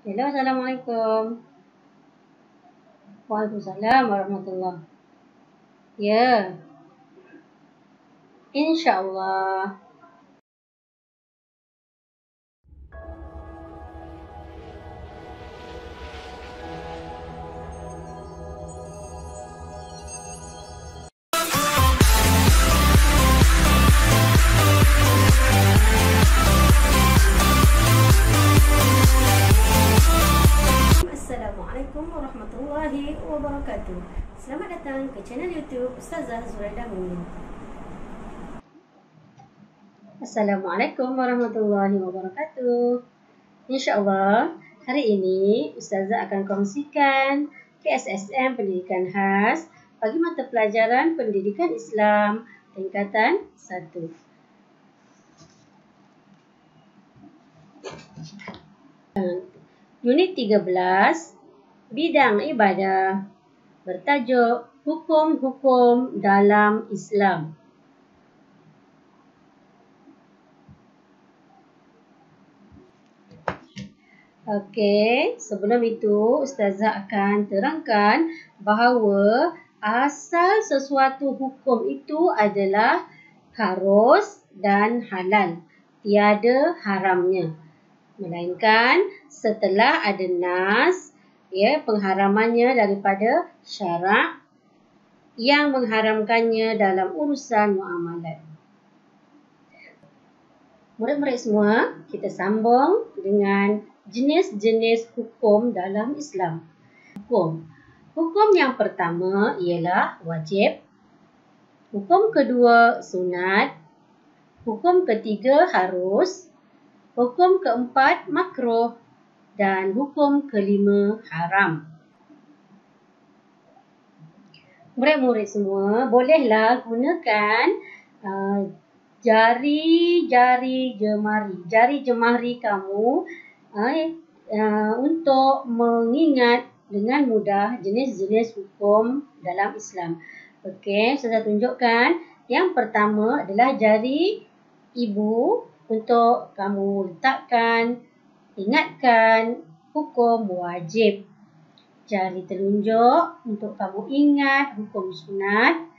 Hello, Assalamualaikum. Waalaikumsalam warahmatullahi. Ya, insyaAllah. Assalamualaikum warahmatullahi wabarakatuh. Selamat datang ke channel YouTube Ustazah Zuraidah Mumin. Assalamualaikum warahmatullahi wabarakatuh. InsyaAllah, hari ini Ustazah akan kongsikan KSSM Pendidikan Khas bagi mata pelajaran Pendidikan Islam tingkatan 1. Unit 13, Bidang Ibadah, bertajuk Hukum-Hukum dalam Islam. Okey, sebelum itu Ustazah akan terangkan bahawa asal sesuatu hukum itu adalah harus dan halal, tiada haramnya. Melainkan setelah ada nas, pengharamannya daripada syarak yang mengharamkannya dalam urusan muamalat. Murid-murid semua, kita sambung dengan jenis-jenis hukum dalam Islam. Hukum yang pertama ialah wajib. Hukum kedua sunat. Hukum ketiga harus. Hukum keempat makruh dan hukum kelima haram. Murid-murid semua bolehlah gunakan jari jemari kamu untuk mengingat dengan mudah jenis-jenis hukum dalam Islam. Okey, saya tunjukkan. Yang pertama adalah jari ibu untuk kamu letakkan, ingatkan hukum wajib. Jari telunjuk untuk kamu ingat hukum sunat.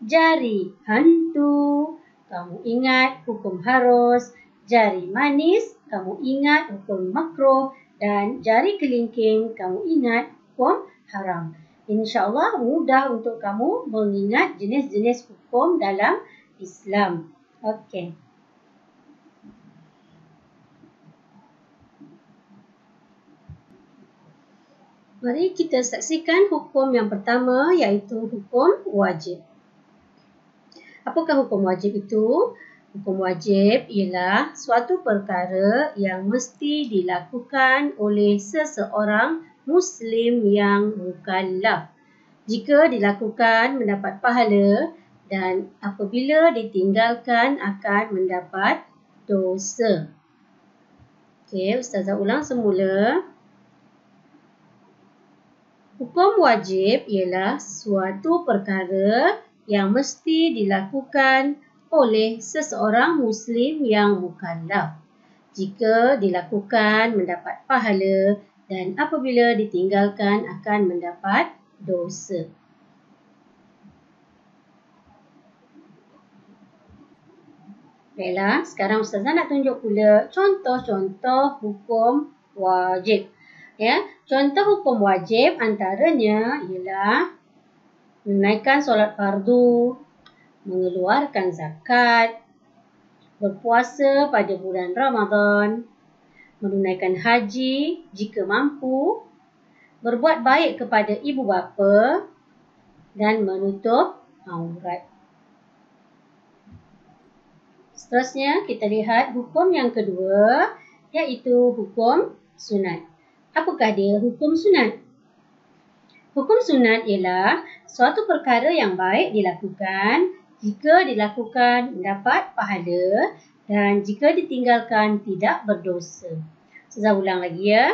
Jari hantu, kamu ingat hukum harus. Jari manis, kamu ingat hukum makruh. Dan jari kelingking, kamu ingat hukum haram. InsyaAllah mudah untuk kamu mengingat jenis-jenis hukum dalam Islam. Okey. Mari kita saksikan hukum yang pertama, iaitu hukum wajib. Apakah hukum wajib itu? Hukum wajib ialah suatu perkara yang mesti dilakukan oleh seseorang Muslim yang mukallaf. Jika dilakukan mendapat pahala dan apabila ditinggalkan akan mendapat dosa. Okey, Ustazah ulang semula. Hukum wajib ialah suatu perkara yang mesti dilakukan oleh seseorang Muslim yang mukallaf. Jika dilakukan mendapat pahala dan apabila ditinggalkan akan mendapat dosa. Baiklah, sekarang Ustazah nak tunjuk pula contoh-contoh hukum wajib. Contoh hukum wajib antaranya ialah menunaikan solat fardu, mengeluarkan zakat, berpuasa pada bulan Ramadan, menunaikan haji jika mampu, berbuat baik kepada ibu bapa dan menutup aurat. Seterusnya kita lihat hukum yang kedua, iaitu hukum sunat. Apakah dia hukum sunat? Hukum sunat ialah suatu perkara yang baik dilakukan jika dilakukan mendapat pahala dan jika ditinggalkan tidak berdosa. Saya ulang lagi ya.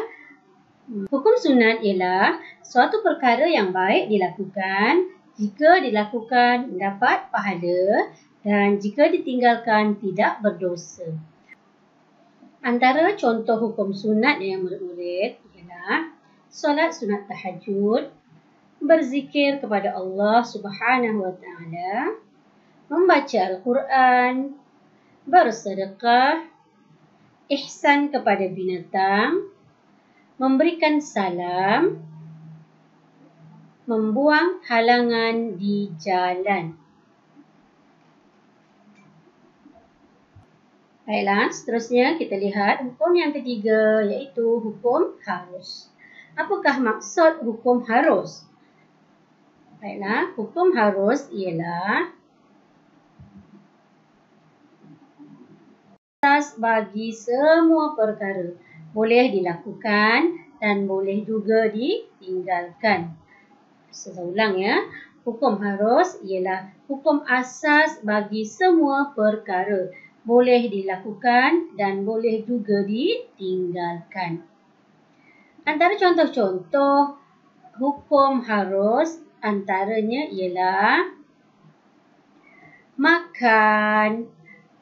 Hukum sunat ialah suatu perkara yang baik dilakukan jika dilakukan mendapat pahala dan jika ditinggalkan tidak berdosa. Antara contoh hukum sunat yang murid-murid solat sunat tahajud, berzikir kepada Allah Subhanahu wa Ta'ala, membaca Al-Quran, bersedekah, ihsan kepada binatang, memberikan salam, membuang halangan di jalan. Baiklah, seterusnya kita lihat hukum yang ketiga, iaitu hukum harus. Apakah maksud hukum harus? Baiklah, hukum harus ialah asas bagi semua perkara. Boleh dilakukan dan boleh juga ditinggalkan. Saya ulang ya. Hukum harus ialah hukum asas bagi semua perkara. Boleh dilakukan dan boleh juga ditinggalkan. Antara contoh-contoh hukum harus antaranya ialah makan,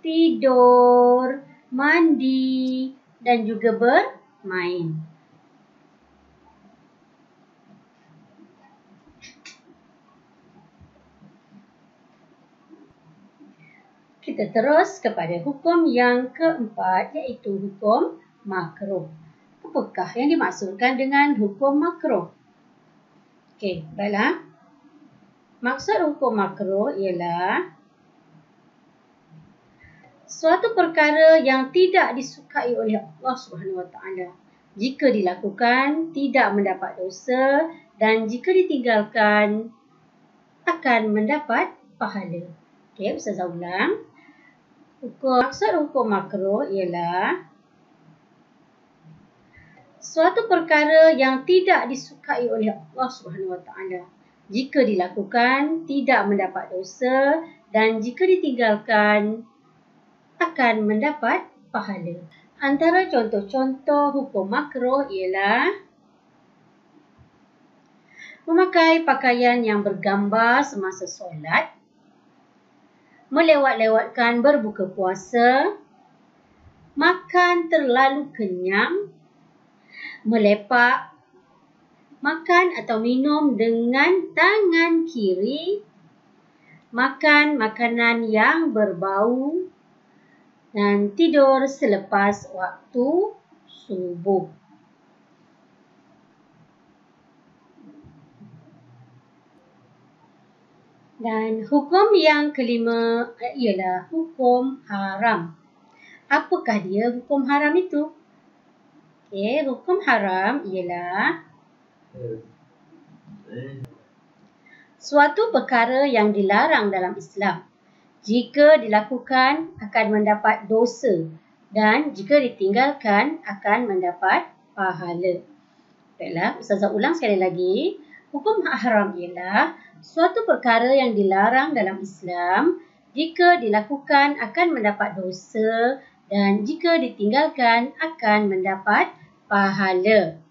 tidur, mandi dan juga bermain. Kita terus kepada hukum yang keempat, iaitu hukum makruh. Apakah yang dimaksudkan dengan hukum makruh? Okey, baiklah. Maksud hukum makruh ialah suatu perkara yang tidak disukai oleh Allah Subhanahu Wa Taala. Jika dilakukan, tidak mendapat dosa, dan jika ditinggalkan, akan mendapat pahala. Okey, Ustazah ulang. Maksud hukum makruh ialah suatu perkara yang tidak disukai oleh Allah Subhanahu Wa Taala. Jika dilakukan, tidak mendapat dosa, dan jika ditinggalkan, akan mendapat pahala. Antara contoh-contoh hukum makruh ialah memakai pakaian yang bergambar semasa solat, melewat-lewatkan berbuka puasa, makan terlalu kenyang, melepak, makan atau minum dengan tangan kiri, makan makanan yang berbau, dan tidur selepas waktu subuh. Dan hukum yang kelima ialah hukum haram. Apakah dia hukum haram itu? Okey, hukum haram ialah suatu perkara yang dilarang dalam Islam. Jika dilakukan akan mendapat dosa, dan jika ditinggalkan akan mendapat pahala. Baiklah, Ustazah ulang sekali lagi. Hukum haram ialah suatu perkara yang dilarang dalam Islam. Jika dilakukan akan mendapat dosa, dan jika ditinggalkan akan mendapat pahala.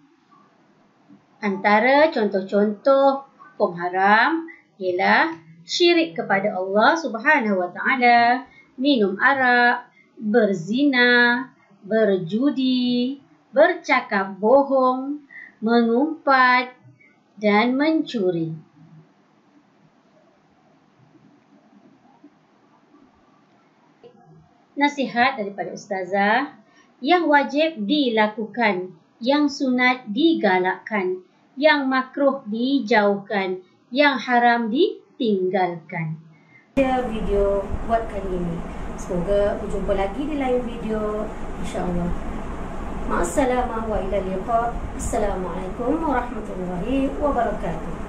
Antara contoh-contoh hukum haram ialah syirik kepada Allah Subhanahu Wa Taala, minum arak, berzina, berjudi, bercakap bohong, mengumpat dan mencuri. Nasihat daripada Ustazah, yang wajib dilakukan, yang sunat digalakkan, yang makruh dijauhkan, yang haram ditinggalkan. Video buat kali ini. Semoga berjumpa lagi di lain video, insya-Allah. Ma'assalamah wa ila liqa. Assalamualaikum warahmatullahi wabarakatuh.